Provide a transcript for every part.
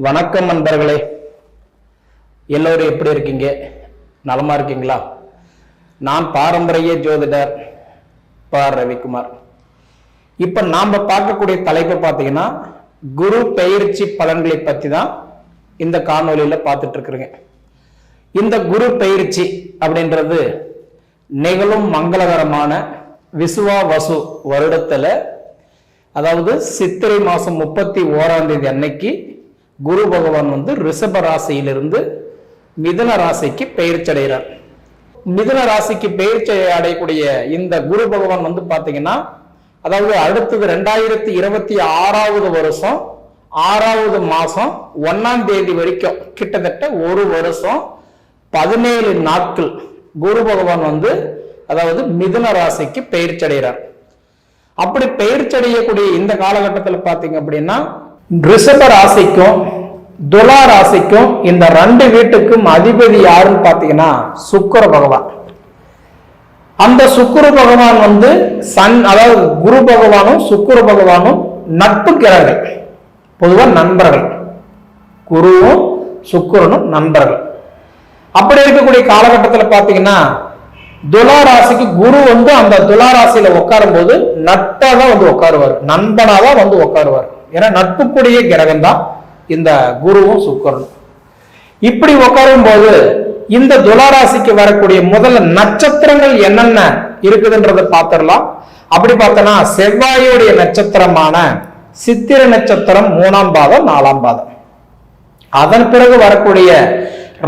வணக்கம் நண்பர்களே, எல்லோரும் எப்படி இருக்கீங்க? நலமா இருக்கீங்களா? நான் பாரம்பரிய ஜோதிடர் ரவிக்குமார். இப்ப நாம பார்க்கக்கூடிய தலைப்பு பார்த்தீங்கன்னா குரு பெயர்ச்சி பலன்களை பத்தி தான் இந்த காணொலியில பார்த்துட்டு இருக்கிறேங்க. இந்த குரு பெயர்ச்சி அப்படின்றது நிகழும் மங்களகரமான விசுவாவசு வருடத்துல, அதாவது சித்திரை மாசம் 31 அன்னைக்கு குரு பகவான் ரிஷப ராசியிலிருந்து மிதுன ராசிக்கு பெயர்ச்சி அடைகிறார். மிதுன ராசிக்கு பெயர்ச்சி அடையக்கூடிய இந்த குரு பகவான் பாத்தீங்கன்னா, அதாவது அடுத்தது 2026 வருஷம் 6வது மாசம் 1ஆம் தேதி வரைக்கும் கிட்டத்தட்ட ஒரு வருஷம் 17 நாட்கள் குரு பகவான் அதாவது மிதுன ராசிக்கு பெயர்ச்சி அடைகிறார். அப்படி பெயர்ச்சி அடையக்கூடிய இந்த காலகட்டத்தில் பாத்தீங்க அப்படின்னா, ரிஷப ராசிக்கும் துலா ராசிக்கும் இந்த 2 வீட்டுக்கும் அதிபதி யாருன்னு பாத்தீங்கன்னா சுக்கிர பகவான். அந்த சுக்கிர பகவான் அதாவது குரு பகவானும் சுக்கிர பகவானும் நட்பு கிரகங்கள், பொதுவா நண்பர்கள். குருவும் சுக்கிரனும் நண்பர்கள். அப்படி இருக்கக்கூடிய காலகட்டத்தில் பாத்தீங்கன்னா, துலா ராசிக்கு குரு அந்த துலா ராசியில உட்காரும் போது நட்பா தான் உட்காருவார், நண்பனாதான் உட்காருவார். ஏன்னா நட்புக்குரிய கிரகம் தான் இந்த குருவும் சுக்கிரனும். இப்படி உட்காரும் போது இந்த துலா ராசிக்கு வரக்கூடிய முதல்ல நட்சத்திரங்கள் என்னென்ன இருக்குதுன்றதை பார்த்திடலாம். அப்படி பார்த்தோம்னா, செவ்வாயுடைய நட்சத்திரமான சித்திர நட்சத்திரம் 3ஆம் பாதம் 4ஆம் பாதம். அதன் பிறகு வரக்கூடிய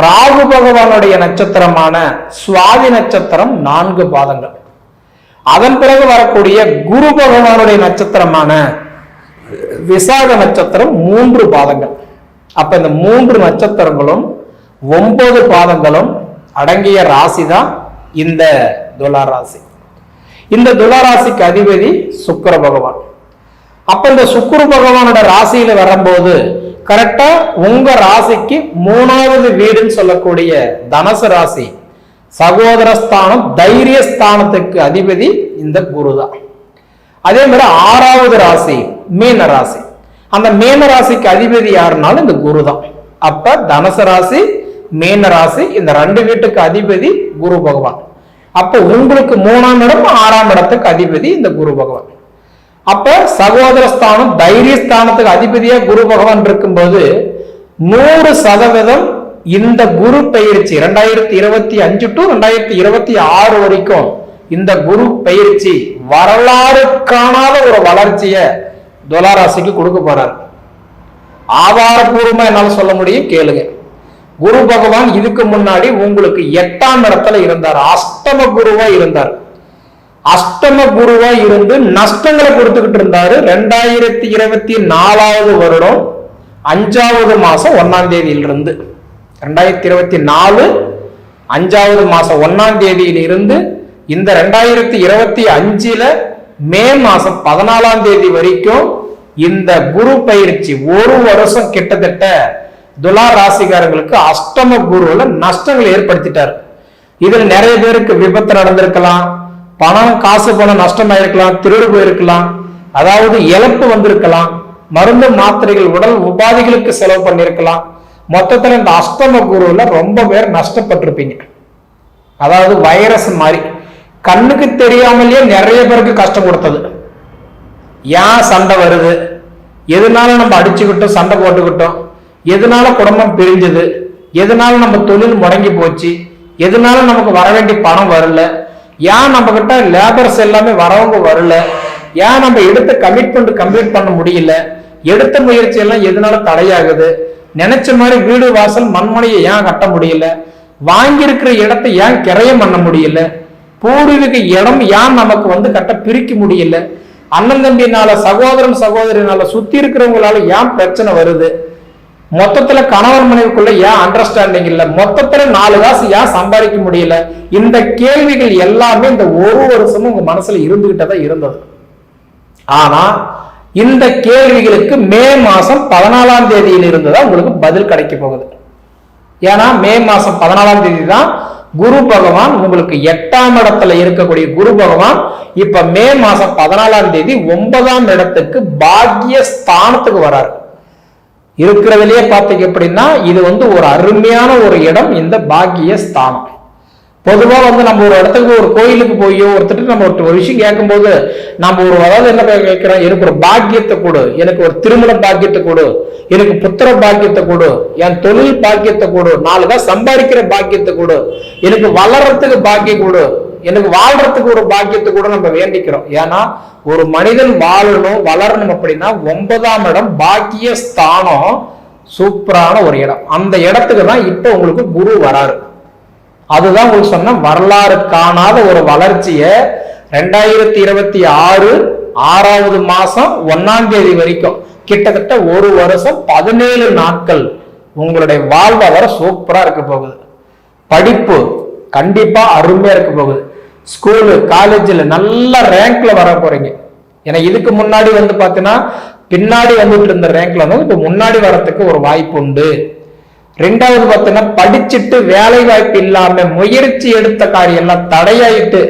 ராகு பகவானுடைய நட்சத்திரமான சுவாதி நட்சத்திரம் 4 பாதங்கள். அதன் பிறகு வரக்கூடிய குரு பகவானுடைய நட்சத்திரமான விசாக நட்சத்திரம் 3 பாதங்கள். அப்ப இந்த 3 நட்சத்திரங்களும் 9 பாதங்களும் அடங்கிய ராசி தான் இந்த துலா ராசி. இந்த துலா ராசிக்கு அதிபதி சுக்கிர பகவான். அப்ப இந்த சுக்கிர பகவானோட ராசியில வரும்போது கரெக்டா உங்க ராசிக்கு 3வது வீடுன்னு சொல்லக்கூடிய தனுசு ராசி, சகோதரஸ்தானம், தைரியஸ்தானத்துக்கு அதிபதி இந்த குரு தான். அதே மாதிரி 6வது ராசி மீன ராசி. அந்த மீன ராசிக்கு அதிபதி யாருனாலும் இந்த குரு தான். அப்ப தனுசு ராசி, மீன ராசி, இந்த 2 வீட்டுக்கு அதிபதி குரு பகவான். அப்ப உங்களுக்கு 3ஆம் இடம் 6ஆம் இடத்துக்கு அதிபதி இந்த குரு பகவான். அப்ப சகோதரஸ்தானம், தைரியஸ்தானத்துக்கு அதிபதியா குரு பகவான் இருக்கும்போது 100% இந்த குரு பெயர்ச்சி 2025 டு 2026 வரைக்கும் இந்த குரு பெயர்ச்சி வரலாறு காணாத ஒரு வளர்ச்சிய துலா ராசிக்கு கொடுக்க போறார். ஆதாரபூர்வமா என்னால சொல்ல முடியும், கேளுங்க. குரு பகவான் இதுக்கு முன்னாடி உங்களுக்கு 8ஆம் இடத்துல இருந்தார், அஷ்டம குருவா இருந்தார். அஷ்டம குருவா இருந்து நஷ்டங்களை கொடுத்துக்கிட்டு இருந்தாரு. 2024 வருடம் 5வது மாசம் 1ஆம் தேதியிலிருந்து 2024 5வது மாசம் 1ஆம் தேதியிலிருந்து இந்த 2025 மே மாசம் 14ஆம் தேதி வரைக்கும் இந்த குரு பயிற்சி ஒரு வருஷம் கிட்டத்தட்ட துலா ராசிக்காரங்களுக்கு அஷ்டம குருல நஷ்டங்கள் ஏற்படுத்திட்டார். இதுல நிறைய பேருக்கு விபத்து நடந்திருக்கலாம், பணம் காசு பணம் நஷ்டமாயிருக்கலாம், திருடு போயிருக்கலாம், அதாவது இழப்பு வந்திருக்கலாம், மருந்து மாத்திரைகள் உடல் உபாதைகளுக்கு செலவு பண்ணிருக்கலாம். மொத்தத்துல இந்த அஷ்டம குருல ரொம்ப பேர் நஷ்டப்பட்டிருப்பீங்க. அதாவது வைரஸ் மாதிரி கண்ணுக்கு தெரியாமலேயே நிறைய பேருக்கு கஷ்டம் கொடுத்தது. ஏன் சண்டை வருது, எதனால நம்ம அடிச்சுக்கிட்டோம், சண்டை போட்டுக்கிட்டோம், எதனால குடும்பம் பிரிஞ்சது, எதனால நம்ம தொழில் முடங்கி போச்சு, எதனால நமக்கு வர வேண்டிய பணம் வரல, ஏன் நம்ம கிட்ட லேபர்ஸ் எல்லாமே வரவங்க வரல, ஏன் நம்ம எடுத்த கமிட்மெண்ட் கம்ப்ளீட் பண்ண முடியல, எடுத்த முயற்சி எல்லாம் எதனால தடையாகுது, நினைச்ச மாதிரி வீடு வாசல் மண்மனையை ஏன் கட்ட முடியல, வாங்கியிருக்கிற இடத்தை ஏன் கிரயம் பண்ண முடியல, பூர்வீக இடம் ஏன் நமக்கு கட்ட பிரிக்க முடியல, அண்ணன் தம்பினால, சகோதரன் சகோதரினால, சுத்தி இருக்கிறவங்களால ஏன் பிரச்சனை வருது, மொத்தத்துல கணவன் மனைவிக்குள்ள ஏன் அண்டர்ஸ்டாண்டிங் இல்ல, மொத்தத்துல 4 காசு ஏன் சம்பாதிக்க முடியல, இந்த கேள்விகள் எல்லாமே இந்த ஒரு வருஷமும் உங்க மனசுல இருந்துகிட்டதான் இருந்தது. ஆனா இந்த கேள்விகளுக்கு மே மாசம் 14ஆம் தேதியில் இருந்துதான் உங்களுக்கு பதில் கிடைக்க போகுது. ஏன்னா மே மாசம் 14ஆம் தேதி தான் குரு பகவான் உங்களுக்கு 8ஆம் இடத்துல இருக்கக்கூடிய குரு பகவான் இப்ப மே மாசம் 14ஆம் தேதி 9ஆம் இடத்துக்கு பாக்கிய ஸ்தானத்துக்கு வராரு. இருக்கிறதுலயே பார்த்தீங்க அப்படின்னா இது வந்து ஒரு அருமையான ஒரு இடம், இந்த பாக்கிய ஸ்தானம். பொதுவா வந்து நம்ம ஒரு இடத்துக்கு ஒரு கோயிலுக்கு போயோ ஒருத்தர் நம்ம ஒரு விஷயம் கேட்கும்போது நம்ம ஒரு அதாவது என்ன கேட்கிறோம், எனக்கு ஒரு பாக்கியத்தை கொடு, எனக்கு ஒரு திருமண பாக்கியத்தை கொடு, எனக்கு புத்திர பாக்கியத்தை கொடு, என் தொழில் பாக்கியத்தை கொடு, 4 காசு சம்பாதிக்கிற பாக்கியத்தை கொடு, எனக்கு வளர்றதுக்கு பாக்கியம் கொடு, எனக்கு வாழ்றதுக்கு ஒரு பாக்கியத்தை கூட நம்ம வேண்டிக்கிறோம். ஏன்னா ஒரு மனிதன் வாழணும் வளரணும் அப்படின்னா 9ஆம் இடம் பாக்கிய ஸ்தானம் சூப்பரான ஒரு இடம். அந்த இடத்துக்கு தான் இப்ப உங்களுக்கு குரு வராரு. அதுதான் உங்களுக்கு சொன்ன வரலாறு காணாத ஒரு வளர்ச்சியை 2026 6வது மாசம் 1ஆம் தேதி வரைக்கும் கிட்டத்தட்ட 1 வருஷம் 17 நாட்கள் உங்களுடைய வாழ்வாதாரம் சூப்பரா இருக்க போகுது. படிப்பு கண்டிப்பா அருமையா இருக்க போகுது. ஸ்கூலு காலேஜில் நல்ல ரேங்க்ல வர போறீங்க. ஏன்னா இதுக்கு முன்னாடி வந்து பாத்தீங்கன்னா பின்னாடி வந்துட்டு இருந்த ரேங்க்ல வந்து இப்ப முன்னாடி வரத்துக்கு ஒரு வாய்ப்பு உண்டு. 2வது பார்த்தீங்கன்னா படிச்சுட்டு வேலை வாய்ப்பு இல்லாம முயற்சி எடுத்த காரியம் எல்லாம் தடையாயிட்டு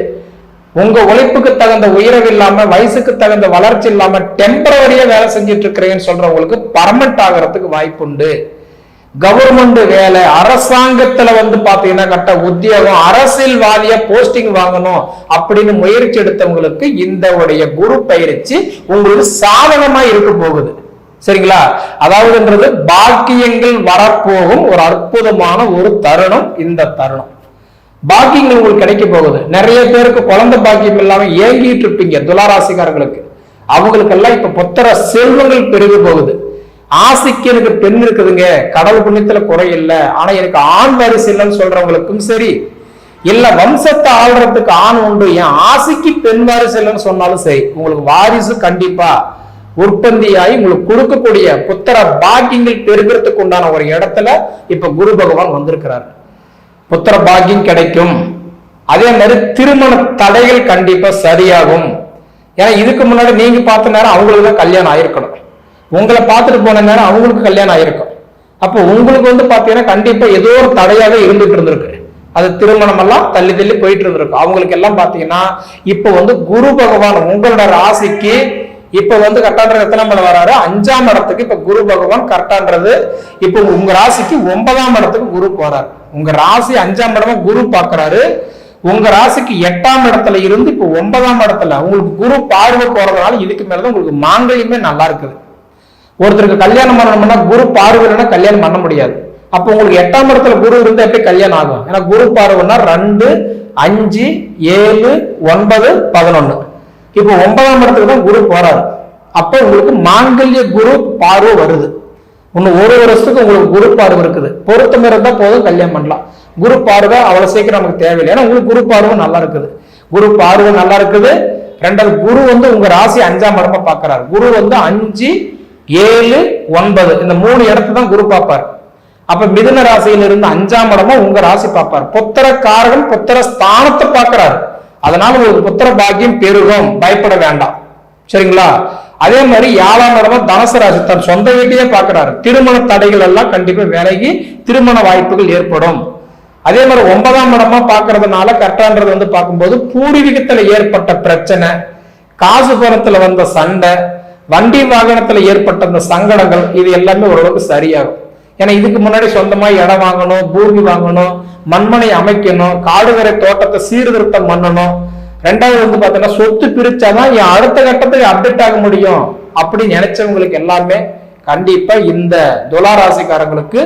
உங்க உழைப்புக்கு தகுந்த உயர்வு இல்லாம வயசுக்கு தகுந்த வளர்ச்சி இல்லாம டெம்பரவரியா வேலை செஞ்சுட்டு இருக்கிறேன்னு சொல்றவங்களுக்கு பர்மனன்ட் ஆகிறதுக்கு வாய்ப்பு உண்டு. கவர்மெண்ட் வேலை அரசாங்கத்துல வந்து பாத்தீங்கன்னா கட்ட உத்தியோகம் அரசியல்வாதியா போஸ்டிங் வாங்கணும் அப்படின்னு முயற்சி எடுத்தவங்களுக்கு இந்த உடைய குரு பயிற்சி உங்களுக்கு சாதகமா இருக்க போகுது. சரிங்களா? அதாவதுன்றது பாக்கியங்கள் வரப்போகும் ஒரு அற்புதமான ஒரு தருணம். இந்த தருணம் பாக்கியங்கள் உங்களுக்கு கிடைக்க போகுது. நிறைய பேருக்கு குழந்தை பாக்கியம் இல்லாம ஏங்கிட்டு இருப்பீங்க. துளாராசிக்காரங்களுக்கு அவங்களுக்கெல்லாம் இப்ப புத்திர செல்வங்கள் பெருக போகுது. ஆசைக்கு எனக்கு பெண் இருக்குதுங்க, கடவுள் புண்ணியத்துல குறை இல்லை, ஆனா எனக்கு ஆண் வாரிசு இல்லைன்னு சொல்றவங்களுக்கும் சரி, இல்ல வம்சத்தை ஆள்றதுக்கு ஆண் உண்டு, என் ஆசைக்கு பெண் வாரிசு இல்லைன்னு சொன்னாலும் சரி, உங்களுக்கு வாரிசு கண்டிப்பா உற்பத்தியாகி உங்களுக்கு கொடுக்கக்கூடிய புத்திர பாக்கியங்கள் பெருகிறதுக்கு உண்டான ஒரு இடத்துல இப்ப குரு பகவான் வந்திருக்கிறார். புத்திர பாக்கியம் கிடைக்கும். அதே மாதிரி திருமண தடைகள் கண்டிப்பா சரியாகும். ஏன்னா இதுக்கு முன்னாடி நீங்க பார்த்த நேரம் அவங்களுக்கு தான் கல்யாணம் ஆயிருக்கணும், உங்களை பார்த்துட்டு போன நேரம் அவங்களுக்கு கல்யாணம் ஆயிருக்கும். அப்போ உங்களுக்கு வந்து பாத்தீங்கன்னா கண்டிப்பா ஏதோ ஒரு தடையாக இருந்துட்டு இருந்திருக்கு. அது திருமணம் எல்லாம் தள்ளி தள்ளி போயிட்டு இருந்திருக்கும். அவங்களுக்கு எல்லாம் பாத்தீங்கன்னா இப்ப வந்து குரு பகவான் உங்களோட ராசிக்கு இப்ப வந்து கரெக்டான்றது எத்தனை மேல வராரு, 5ஆம் இடத்துக்கு இப்ப குரு பகவான் கரெக்டான்றது இப்ப உங்க ராசிக்கு 9ஆம் இடத்துக்கு குரு போறாரு. உங்க ராசி 5ஆம் இடமா குரு பாக்குறாரு. உங்க ராசிக்கு 8ஆம் இடத்துல இருந்து இப்ப 9ஆம் இடத்துல உங்களுக்கு குரு பார்வை போறதுனால இதுக்கு மேலதான் உங்களுக்கு மாங்கல்யமே நல்லா இருக்குது. ஒருத்தருக்கு கல்யாணம் பண்ணணும்னா குரு பார்வைன்னா கல்யாணம் பண்ண முடியாது. அப்ப உங்களுக்கு 8ஆம் இடத்துல குரு இருந்தா எப்படி கல்யாணம் ஆகும்? ஏன்னா குரு பார்வைன்னா 2, 5, 7, 9, 11. இப்போ 9ஆம் இடத்துக்கு தான் குரு போறாரு. அப்ப உங்களுக்கு மாங்கல்ய குரு பார்வை வருது. இன்னும் 1 வருஷத்துக்கு உங்களுக்கு குரு பார்வை இருக்குது. பொருத்தம் இருந்தா போதும் கல்யாணம் பண்ணலாம். குரு பார்வை அவ்வளவு சீக்கிரம் நமக்கு தேவையில்லை. ஏன்னா உங்களுக்கு குரு பார்வை நல்லா இருக்குது. குரு பார்வை நல்லா இருக்குது. 2வது குரு வந்து உங்க ராசி 5ஆம் இடமா பாக்குறாரு. குரு வந்து 5, 7, 9 இந்த 3 இடத்தை தான் குரு பார்ப்பார். அப்ப மிதுன ராசியில இருந்து 5ஆம் இடமா உங்க ராசி பார்ப்பார். புத்திர காரகன் புத்திர ஸ்தானத்தை பார்க்கிறாரு. அதனால உங்களுக்கு புத்திர பாக்கியம் பெருகும், பயப்பட வேண்டாம். சரிங்களா? அதே மாதிரி 7ஆம் இடமா தனுசு ராசி தன் சொந்த வீட்டையே பார்க்கிறாரு. திருமண தடைகள் எல்லாம் கண்டிப்பா விலகி திருமண வாய்ப்புகள் ஏற்படும். அதே மாதிரி 9ஆம் இடமா பார்க்கறதுனால கரெக்டான்றது வந்து பார்க்கும்போது பூர்வீகத்துல ஏற்பட்ட பிரச்சனை, காசு பணத்துல வந்த சண்டை, வண்டி வாகனத்துல ஏற்பட்ட அந்த சங்கடங்கள் இது எல்லாமே ஓரளவுக்கு சரியாகும். ஏன்னா இதுக்கு முன்னாடி சொந்தமா இடம் வாங்கணும், பூமி வாங்கணும், மண்மனை அமைக்கணும், காடுகரை தோட்டத்தை சீர்திருத்தம் பண்ணணும். 2வது வந்து பாத்தீங்கன்னா சொத்து பிரிச்சாதான் என் அடுத்த கட்டத்துக்கு அப்டேட் ஆக முடியும் அப்படின்னு நினைச்சவங்களுக்கு எல்லாமே கண்டிப்பா இந்த துளாராசிக்காரங்களுக்கு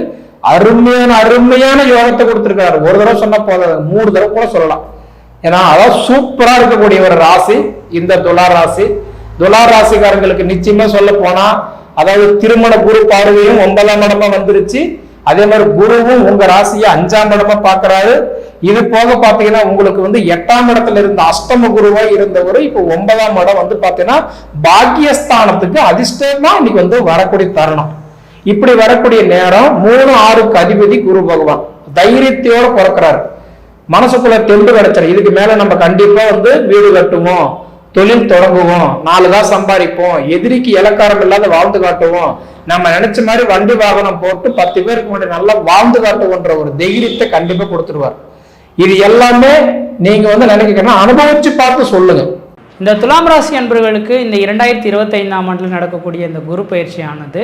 அருமையான யோகத்தை கொடுத்திருக்காரு. ஒரு தடவை சொன்னா போதாது, 3 தடவை கூட சொல்லலாம். ஏன்னா அதாவது சூப்பரா இருக்கக்கூடிய ஒரு ராசி இந்த துளாராசி. துளாராசிக்காரங்களுக்கு நிச்சயமா சொல்ல போனா அதாவது திருமண குரு பார்வையும் 9ஆம் இடமா வந்துருச்சு. அதே மாதிரி குருவும் உங்க ராசியை 5ஆம் இடமா பாக்குறாரு. இது போக பாத்தீங்கன்னா உங்களுக்கு வந்து 8ஆம் இடத்துல இருந்த அஷ்டம குருவா இருந்தவர் இப்ப 9ஆம் இடம் வந்து பாத்தீங்கன்னா பாக்கியஸ்தானத்துக்கு அதிர்ஷ்டமா இன்னைக்கு வந்து வரக்கூடிய தருணம். இப்படி வரக்கூடிய நேரம் 3, 6க்கு அதிபதி குரு பகவான் தைரியத்தோட பிறக்கிறாரு. மனசுக்குள்ள தெம்பு கிடைச்சாரு. இதுக்கு மேல நம்ம கண்டிப்பா வந்து வீடு கட்டுவோம், தொழில் தொடங்குவோம், 4 காசு சம்பாதிப்போம், எதிரிக்கு இலக்காரம் இல்லாத வாழ்ந்து காட்டுவோம், நம்ம நினைச்ச மாதிரி வண்டி வாகனம் போட்டு 10 பேருக்கு முன்னாடி நல்லா வாழ்ந்து காட்டுவோன்ற ஒரு தைரியத்தை கண்டிப்பா கொடுத்துருவார். இது எல்லாமே நீங்க வந்து நினைக்கணும், அனுபவிச்சு பார்த்து சொல்லுங்க. இந்த துலாம் ராசி அன்பர்களுக்கு இந்த 2025ஆம் ஆண்டில் நடக்கக்கூடிய இந்த குரு பயிற்சியானது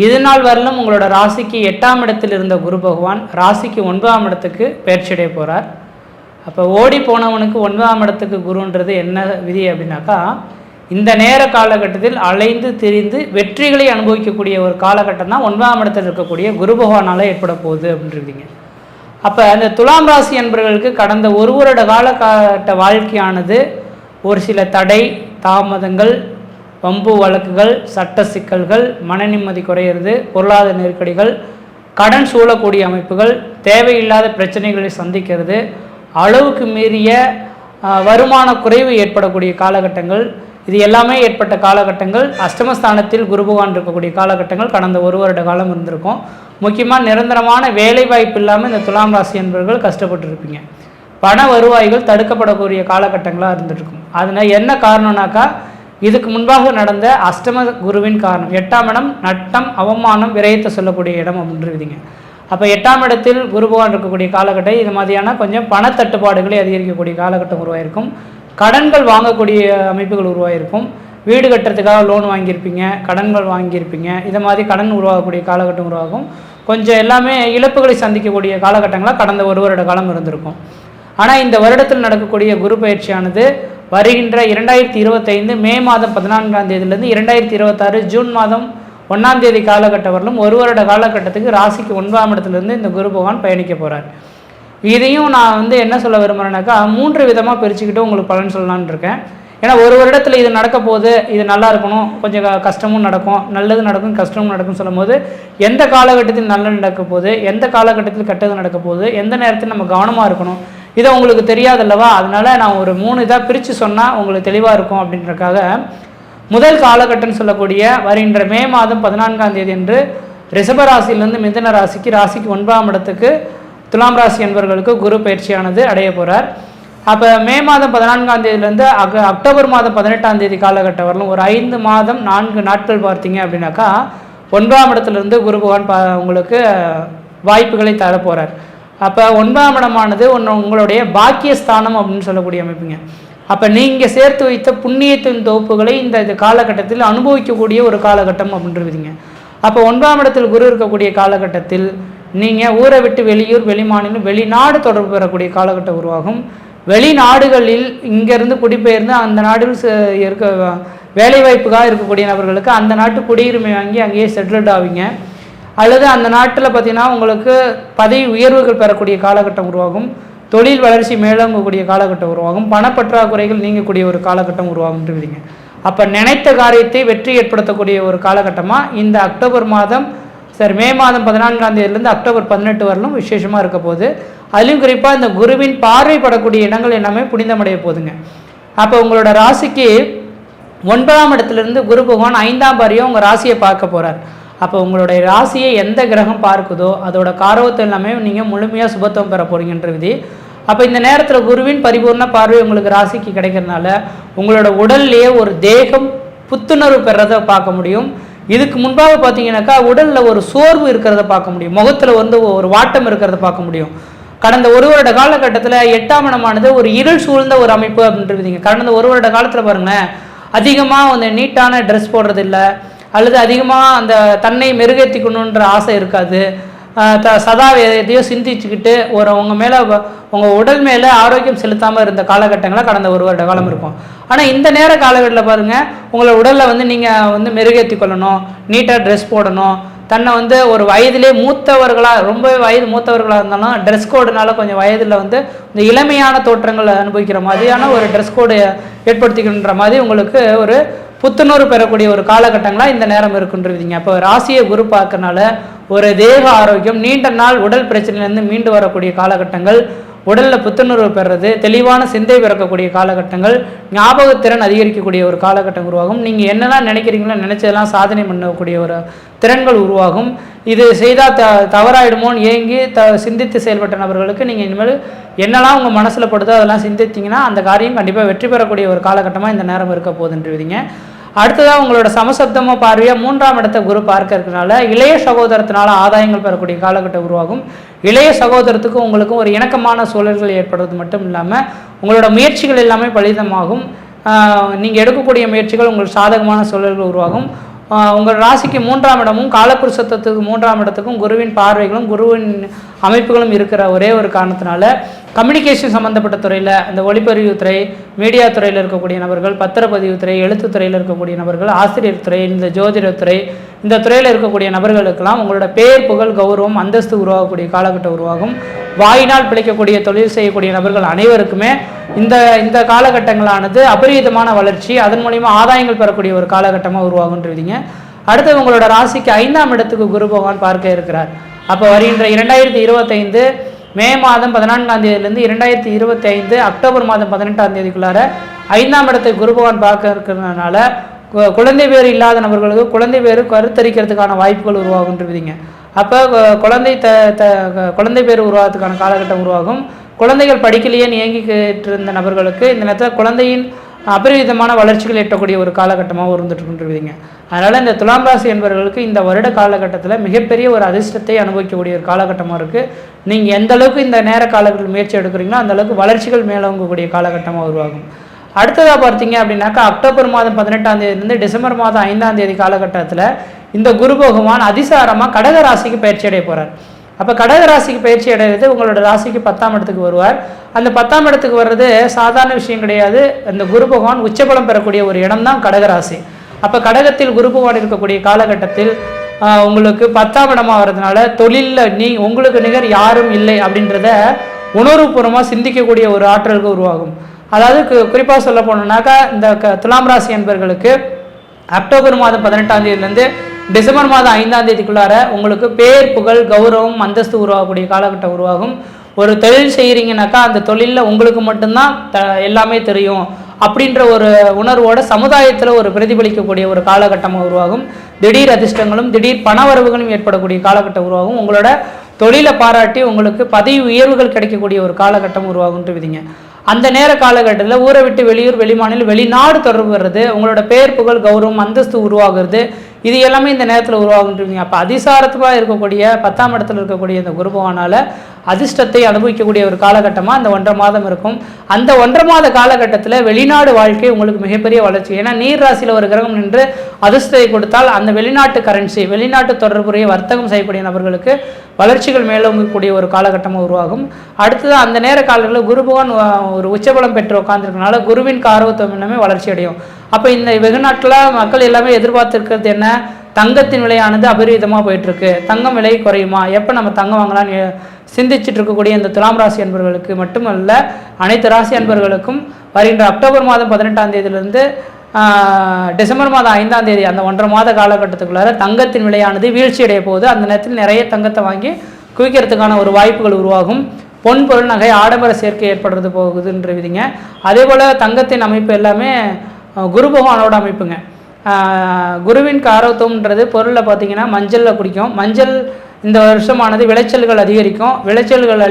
இது நாள் வரலும் உங்களோட ராசிக்கு 8ஆம் இடத்தில் இருந்த குரு பகவான் ராசிக்கு 9ஆம் இடத்துக்கு பயிற்சியடைய போகிறார். அப்போ ஓடி போனவனுக்கு 9ஆம் இடத்துக்கு குருன்றது என்ன விதி அப்படின்னாக்கா, இந்த நேர காலகட்டத்தில் அலைந்து திரிந்து வெற்றிகளை அனுபவிக்கக்கூடிய ஒரு காலகட்டம் தான் 9ஆம் இடத்தில் இருக்கக்கூடிய குரு பகவானால் ஏற்பட போகுது அப்படின்றீங்க. அப்போ அந்த துலாம் ராசி என்பவர்களுக்கு கடந்த ஒரு வருட காலகட்ட வாழ்க்கையானது ஒரு சில தடை தாமதங்கள், வம்பு வழக்குகள், சட்ட சிக்கல்கள், மன நிம்மதி குறையிறது, பொருளாதார நெருக்கடிகள், கடன் சூழக்கூடிய அமைப்புகள், தேவையில்லாத பிரச்சனைகளை சந்திக்கிறது, அளவுக்கு மீறிய வருமான குறைவு ஏற்படக்கூடிய காலகட்டங்கள், இது எல்லாமே ஏற்பட்ட காலகட்டங்கள். அஷ்டமஸ்தானத்தில் குரு பகவான் இருக்கக்கூடிய காலகட்டங்கள் கடந்த ஒரு வருட காலம் இருந்திருக்கும். முக்கியமாக நிரந்தரமான வேலை வாய்ப்பு இல்லாமல் இந்த துலாம் ராசி என்பவர்கள் கஷ்டப்பட்டுருப்பீங்க. பண வருவாய்கள் தடுக்கப்படக்கூடிய காலகட்டங்களாக இருந்துருக்கும். அதனால் என்ன காரணம்னாக்கா, இதுக்கு முன்பாக நடந்த அஷ்டம குருவின் காரணம். 8ஆம் இடம் நட்டம், அவமானம், விரயத்தை சொல்லக்கூடிய இடம் அப்படின்றீங்க. அப்போ 8ஆம் இடத்தில் குரு பகவான் இருக்கக்கூடிய காலகட்டம் இது மாதிரியான கொஞ்சம் பணத்தட்டுப்பாடுகளை அதிகரிக்கக்கூடிய காலகட்டம் உருவாயிருக்கும். கடன்கள் வாங்கக்கூடிய அமைப்புகள் உருவாயிருக்கும். வீடு கட்டுறதுக்காக லோன் வாங்கியிருப்பீங்க, கடன்கள் வாங்கியிருப்பீங்க. இதை மாதிரி கடன் உருவாகக்கூடிய காலகட்டம் உருவாகும். கொஞ்சம் எல்லாமே இழப்புகளை சந்திக்கக்கூடிய காலகட்டங்களாக கடந்த ஒரு வருட காலம் இருந்திருக்கும். ஆனால் இந்த வருடத்தில் நடக்கக்கூடிய குரு பயிற்சியானது வருகின்ற 2025 மே மாதம் 14ஆம் தேதியிலிருந்து 2026 ஜூன் மாதம் 1ஆம் தேதி காலகட்டம் வரலும் ஒரு வருட காலகட்டத்துக்கு ராசிக்கு 9ஆம் இடத்துலேருந்து இந்த குரு பகவான் பயணிக்க போகிறார். இதையும் நான் என்ன சொல்ல விரும்புகிறேன்னாக்கா, 3 விதமாக பிரிச்சுக்கிட்டு உங்களுக்கு பலன் சொல்லலான்னு இருக்கேன். ஏன்னா ஒரு வருடத்தில் இது நடக்க போகுது, இது நல்லா இருக்கணும், கொஞ்சம் கஷ்டமும் நடக்கும், நல்லது நடக்கும், கஷ்டமும் நடக்கும் சொல்லும் போது எந்த காலகட்டத்தில் நல்லது நடக்க போகுது, எந்த காலகட்டத்தில் கெட்டது நடக்க போகுது, எந்த நேரத்தில் நம்ம கவனமாக இருக்கணும், இதை உங்களுக்கு தெரியாதல்லவா. அதனால் நான் ஒரு 3 இதாக பிரித்து சொன்னால் உங்களுக்கு தெளிவாக இருக்கும் அப்படின்றக்காக முதல் காலகட்டம்னு சொல்லக்கூடிய வருகின்ற மே மாதம் 14ஆம் தேதி என்று ரிஷபராசியிலிருந்து மிதுன ராசிக்கு 9ஆம் இடத்துக்கு துலாம் ராசி என்பவர்களுக்கு குரு பயிற்சியானது அடைய போகிறார். அப்போ மே மாதம் 14ஆம் தேதியிலேருந்து அக்டோபர் மாதம் 18ஆம் தேதி காலகட்டம் வரலும் ஒரு 5 மாதம் 4 நாட்கள் பார்த்தீங்க அப்படின்னாக்கா 9ஆம் இடத்துலேருந்து குரு பகவான் உங்களுக்கு வாய்ப்புகளை தர போகிறார். அப்போ 9ஆம் இடமானது உங்களுடைய பாக்கியஸ்தானம் அப்படின்னு சொல்லக்கூடிய அமைப்புங்க. அப்போ நீங்கள் சேர்த்து வைத்த புண்ணியத்தின் தொகுப்புகளை இந்த காலகட்டத்தில் அனுபவிக்கக்கூடிய ஒரு காலகட்டம் அப்படின்றதுங்க. அப்போ 9ஆம் இடத்தில் குரு இருக்கக்கூடிய காலகட்டத்தில் நீங்கள் ஊரை விட்டு வெளியூர், வெளிமாநிலம், வெளிநாடு தொடர்பு பெறக்கூடிய காலகட்டம் உருவாகும். வெளிநாடுகளில் இங்கேருந்து குடிபெயர்ந்து அந்த நாடுகள் இருக்க வேலைவாய்ப்புக்காக இருக்கக்கூடிய நபர்களுக்கு அந்த நாட்டு குடியுரிமை வாங்கி அங்கேயே செட்டில்ட் ஆவீங்க. அல்லது அந்த நாட்டில் பார்த்திங்கன்னா உங்களுக்கு பதவி உயர்வுகள் பெறக்கூடிய காலகட்டம் உருவாகும். தொழில் வளர்ச்சி மேலோங்கக்கூடிய காலகட்டம் உருவாகும். பணப்பற்றாக்குறைகள் நீங்கக்கூடிய ஒரு காலகட்டம் உருவாகுன்றீங்க. அப்போ நினைத்த காரியத்தை வெற்றி ஏற்படுத்தக்கூடிய ஒரு காலகட்டமாக இந்த அக்டோபர் மாதம் மே மாதம் 14ஆம் தேதியிலேருந்து அக்டோபர் 18 வரலும் விசேஷமாக இருக்க போகுது. அதுலேயும் குறிப்பாக இந்த குருவின் பார்வைப்படக்கூடிய இடங்கள் எல்லாமே புனிதமடைய போகுதுங்க. அப்போ உங்களோட ராசிக்கு 9ஆம் இடத்துலேருந்து குரு பகவான் 5ஆம் பாரியாக உங்கள் ராசியை பார்க்க போகிறார். அப்போ உங்களுடைய ராசியை எந்த கிரகம் பார்க்குதோ அதோட காரவத்தை எல்லாமே நீங்கள் முழுமையாக சுபத்துவம் பெற போகிறீங்கன்ற விதி. அப்போ இந்த நேரத்தில் குருவின் பரிபூர்ண பார்வை உங்களுக்கு ராசிக்கு கிடைக்கிறதுனால உங்களோட உடல்லையே ஒரு தேகம் புத்துணர்வு பெறதை பார்க்க முடியும். இதுக்கு முன்பாக பார்த்தீங்கன்னாக்கா உடலில் ஒரு சோர்வு இருக்கிறத பார்க்க முடியும், முகத்தில் ஒரு வாட்டம் இருக்கிறத பார்க்க முடியும். கடந்த ஒரு வருட காலகட்டத்தில் 8ஆம் இடமானது ஒரு இருள் சூழ்ந்த ஒரு அமைப்பு அப்படின்றீங்க. கடந்த ஒரு வருட காலத்தில் பாருங்களேன், அதிகமாக அந்த நீட்டான ட்ரெஸ் போடுறதில்லை, அல்லது அதிகமாக அந்த தன்னை மெருகேற்றிக்கணுன்ற ஆசை இருக்காது. சதா எதையோ சிந்திச்சுக்கிட்டு உங்கள் மேலே உங்கள் உடல் மேலே ஆரோக்கியம் செலுத்தாமல் இருந்த காலகட்டங்களில் கடந்த ஒரு வருட காலம் இருக்கும். ஆனால் இந்த நேர காலகட்டத்தில் பாருங்கள், உங்களோட உடலில் நீங்கள் மெருகேற்றி கொள்ளணும், நீட்டாக ட்ரெஸ் போடணும், தன்னை ஒரு வயதிலே மூத்தவர்களாக ரொம்ப வயது மூத்தவர்களாக இருந்தாலும் ட்ரெஸ் கோடுனால கொஞ்சம் வயதில் இந்த இளமையான தோற்றங்கள் அனுபவிக்கிற மாதிரியான ஒரு ட்ரெஸ் கோடு ஏற்படுத்திக்கின்ற மாதிரி உங்களுக்கு ஒரு புத்துணர்வு பெறக்கூடிய ஒரு காலகட்டங்களாக இந்த நேரம் இருக்குன்றீங்க. அப்போ ராசியை குரு பார்க்கறனால ஒரு தேக ஆரோக்கியம், நீண்ட நாள் உடல் பிரச்சனையிலேருந்து மீண்டு வரக்கூடிய காலகட்டங்கள், உடலில் புத்துணர்வு பெறுறது, தெளிவான சிந்தை பிறக்கக்கூடிய காலகட்டங்கள், ஞாபகத்திறன் அதிகரிக்கக்கூடிய ஒரு காலகட்டம் உருவாகும். நீங்கள் என்னெல்லாம் நினைக்கிறீங்களோ நினைச்சதெல்லாம் சாதனை பண்ணக்கூடிய ஒரு திறன்கள் உருவாகும். இது செய்தால் தவறாயிடுமோன்னு ஏங்கி சிந்தித்து செயல்பட்ட நபர்களுக்கு நீங்கள் இனிமேல் என்னெல்லாம் உங்கள் மனசில் படுதோ அதெல்லாம் சிந்தித்தீங்கன்னா அந்த காரியம் கண்டிப்பாக வெற்றி பெறக்கூடிய ஒரு காலகட்டமாக இந்த நேரம் இருக்க போகுதுன்றீங்க. அடுத்ததாக உங்களோட சமசப்தமாக பார்வையாக 3ஆம் இடத்தை குரு பார்க்க இருக்கிறதுனால இளைய சகோதரத்தினால ஆதாயங்கள் பெறக்கூடிய காலகட்டம் உருவாகும். இளைய சகோதரத்துக்கும் உங்களுக்கும் ஒரு இணக்கமான சூழல்கள் ஏற்படுவது மட்டும் இல்லாமல் உங்களோட முயற்சிகள் எல்லாமே பலிதமாகும். நீங்கள் எடுக்கக்கூடிய முயற்சிகள் உங்களுக்கு சாதகமான சூழல்கள் உருவாகும். உங்கள் ராசிக்கு 3ஆம் இடமும் காலபுருஷத்துக்கு 3ஆம் இடத்துக்கும் குருவின் பார்வைகளும் குருவின் அமைப்புகளும் இருக்கிற ஒரே ஒரு காரணத்தினால கம்யூனிகேஷன் சம்மந்தப்பட்ட துறையில், இந்த ஒளிப்பதிவு துறை, மீடியா துறையில் இருக்கக்கூடிய நபர்கள், பத்திரப்பதிவு துறை, எழுத்துத்துறையில் இருக்கக்கூடிய நபர்கள், ஆசிரியர் துறை, இந்த ஜோதிடத்துறை, இந்த துறையில் இருக்கக்கூடிய நபர்களுக்கெல்லாம் உங்களோட பேர், புகழ், கௌரவம், அந்தஸ்து உருவாகக்கூடிய காலகட்டம் உருவாகும். வாயினால் பிழைக்கக்கூடிய தொழில் செய்யக்கூடிய நபர்கள் அனைவருக்குமே இந்த காலகட்டங்களானது அபரிவிதமான வளர்ச்சி, அதன் மூலிமா ஆதாயங்கள் பெறக்கூடிய ஒரு காலகட்டமாக உருவாகுன்றீங்க. அடுத்து உங்களோட ராசிக்கு 5ஆம் இடத்துக்கு குரு பகவான் பார்க்க இருக்கிறார். அப்போ வருகின்ற 2025 மே மாதம் 14ஆம் தேதியிலிருந்து 2025 அக்டோபர் மாதம் 18ஆம் தேதிக்குள்ளார 5ஆம் இடத்துக்கு குரு பகவான் பார்க்க இருக்கிறதுனால குழந்தை பேர் இல்லாத நபர்களுக்கு குழந்தை பேர் கருத்தரிக்கிறதுக்கான வாய்ப்புகள் உருவாகுன்றீங்க. அப்போ குழந்தை பேர் உருவாகிறதுக்கான காலகட்டம் உருவாகும். குழந்தைகள் படிக்கலையேன்னு இயங்கிக்கிட்டு இருந்த நபர்களுக்கு இந்த நேரத்தில் குழந்தையின் அபரிவிதமான வளர்ச்சிகள் எட்டக்கூடிய ஒரு காலகட்டமாக இருந்துட்டுருக்குறீங்க. அதனால் இந்த துலாம் ராசி என்பவர்களுக்கு இந்த வருட காலகட்டத்தில் மிகப்பெரிய ஒரு அதிர்ஷ்டத்தை அனுபவிக்கக்கூடிய ஒரு காலகட்டமாக இருக்குது. நீங்கள் எந்த அளவுக்கு இந்த நேர காலகட்டத்தில் முயற்சி எடுக்கிறீங்களோ அந்த அளவுக்கு வளர்ச்சிகள் மேலோங்கக்கூடிய காலகட்டமாக உருவாகும். அடுத்ததாக பார்த்தீங்க அப்படின்னாக்கா அக்டோபர் மாதம் 18ஆம் தேதியிலிருந்து டிசம்பர் மாதம் 5ஆம் தேதி காலகட்டத்தில் இந்த குரு பகவான் அதிசாரமாக கடக ராசிக்கு பயிற்சி அடைய போகிறார். அப்போ கடக ராசிக்கு பயிற்சி அடைகிறது உங்களோட ராசிக்கு 10ஆம் இடத்துக்கு வருவார். அந்த 10ஆம் இடத்துக்கு வர்றது சாதாரண விஷயம் கிடையாது. அந்த குரு பகவான் உச்சபலம் பெறக்கூடிய ஒரு இடம் தான் கடகராசி. அப்போ கடகத்தில் குரு பகவான் இருக்கக்கூடிய காலகட்டத்தில் உங்களுக்கு 10ஆம் இடமாக வர்றதுனால தொழிலில் உங்களுக்கு நிகர் யாரும் இல்லை அப்படின்றத உணர்வுபூர்வமாக சிந்திக்கக்கூடிய ஒரு ஆற்றலுக்கு உருவாகும். அதாவது குறிப்பாக சொல்ல போனோம்னாக்கா இந்த துலாம் ராசி என்பவர்களுக்கு அக்டோபர் மாதம் 18ஆம் தேதியிலேருந்து டிசம்பர் மாதம் 5ஆம் தேதிக்குள்ளார உங்களுக்கு பேர், புகழ், கௌரவம், அந்தஸ்து உருவாகக்கூடிய காலகட்டம் உருவாகும். ஒரு தொழில் செய்கிறீங்கனாக்கா அந்த தொழிலில் உங்களுக்கு மட்டும்தான் எல்லாமே தெரியும் அப்படின்ற ஒரு உணர்வோட சமுதாயத்தில் ஒரு பிரதிபலிக்கக்கூடிய ஒரு காலகட்டமாக உருவாகும். திடீர் அதிர்ஷ்டங்களும் திடீர் பணவரவுகளும் ஏற்படக்கூடிய காலகட்டம் உருவாகும். உங்களோட தொழிலை பாராட்டி உங்களுக்கு பதவி உயர்வுகள் கிடைக்கக்கூடிய ஒரு காலகட்டம் உருவாகுன்றீங்க. அந்த நேர காலகட்டத்தில் ஊரை விட்டு வெளியூர், வெளிமாநிலம், வெளிநாடு தொடர்பு வர்றது, உங்களோட பேர், புகழ், கௌரவம், அந்தஸ்து உருவாகிறது, இது எல்லாமே இந்த நேரத்தில் உருவாகுன்றீங்க. அப்போ அதிசாரத்துவாக இருக்கக்கூடிய 10ஆம் இடத்துல இருக்கக்கூடிய இந்த குரு பகவானால் அதிர்ஷ்டத்தை அனுபவிக்கக்கூடிய ஒரு காலகட்டமாக அந்த 1.5 மாதம் இருக்கும். அந்த 1.5 மாத காலகட்டத்தில் வெளிநாடு வாழ்க்கை உங்களுக்கு மிகப்பெரிய வளர்ச்சி. ஏன்னா நீர் ராசியில் ஒரு கிரகம் நின்று அதிர்ஷ்டத்தை கொடுத்தால் அந்த வெளிநாட்டு கரன்சி, வெளிநாட்டு தொடர்புடைய வர்த்தகம் செய்யக்கூடிய நபர்களுக்கு வளர்ச்சிகள் மேலோங்கக்கூடிய ஒரு காலகட்டமாக உருவாகும். அடுத்தது அந்த நேர காலங்களில் குரு பகவான் ஒரு உச்சபலம் பெற்று உட்காந்துருக்கனால குருவின் காரவத்துவம் எல்லாமே வளர்ச்சி அடையும். அப்போ இந்த வெகு நாட்களாக மக்கள் எல்லாமே எதிர்பார்த்துருக்கிறது என்ன? தங்கத்தின் விலையானது அபரிவிதமாக போயிட்டுருக்கு, தங்கம் விலை குறையுமா, எப்போ நம்ம தங்கம் வாங்கலாம்னு சிந்திச்சுட்டு இருக்கக்கூடிய இந்த துலாம் ராசி அன்பர்களுக்கு மட்டுமல்ல, அனைத்து ராசி அன்பர்களுக்கும் வருகின்ற அக்டோபர் மாதம் 18ஆம் தேதியிலிருந்து டிசம்பர் மாதம் 5ஆம் தேதி அந்த 1.5 மாத காலகட்டத்துக்குள்ளார தங்கத்தின் விலையானது வீழ்ச்சி அடைய போகுது. அந்த நேரத்தில் நிறைய தங்கத்தை வாங்கி குவிக்கிறதுக்கான ஒரு வாய்ப்புகள் உருவாகும். பொன் பொருள் நகை ஆடம்பர சேர்க்கை ஏற்படுறது போகுதுன்றவிதிங்க. அதே போல் தங்கத்தின் அமைப்பு எல்லாமே குரு பகவானோட அமைப்புங்க. குருவின் காரத்துவம்ன்றது பொருளில் பார்த்தீங்கன்னா மஞ்சளில் பிடிக்கும். மஞ்சள் இந்த வருஷமானது விளைச்சல்கள் அதிகரிக்கும். விளைச்சல்கள்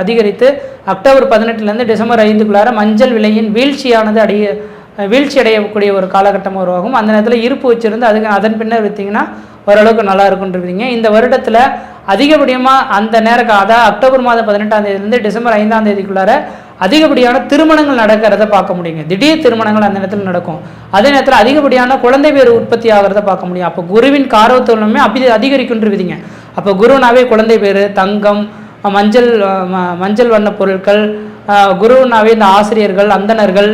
அதிகரித்து அக்டோபர் 18லேருந்து டிசம்பர் 5க்குள்ளார மஞ்சள் விலையின் வீழ்ச்சியானது வீழ்ச்சி அடையக்கூடிய ஒரு காலகட்டம் உருவாகும். அந்த நேரத்தில் இருப்பு வச்சுருந்து அதன் பின்னர் விற்றீங்கன்னா ஓரளவுக்கு நல்லா இருக்குன்றீங்க. இந்த வருடத்தில் அதிகப்படியமாக அந்த அதாவது அக்டோபர் மாதம் 18ஆம் தேதியிலேருந்து டிசம்பர் 5ஆம் தேதிக்குள்ளார அதிகப்படியான திருமணங்கள் நடக்கிறத பார்க்க முடியுங்க. திடீர் திருமணங்கள் அந்த நேரத்தில் நடக்கும். அதே நேரத்தில் அதிகப்படியான குழந்தை பேர் உற்பத்தி ஆகிறத பார்க்க முடியும். அப்போ குருவின் காரத்துவமே அதிகரிக்குன்றவிதிங்க. அப்போ குருனாவே குழந்தை பேர், தங்கம், மஞ்சள் வண்ண பொருட்கள், குருனாவே இந்த ஆசிரியர்கள், அந்தணர்கள்,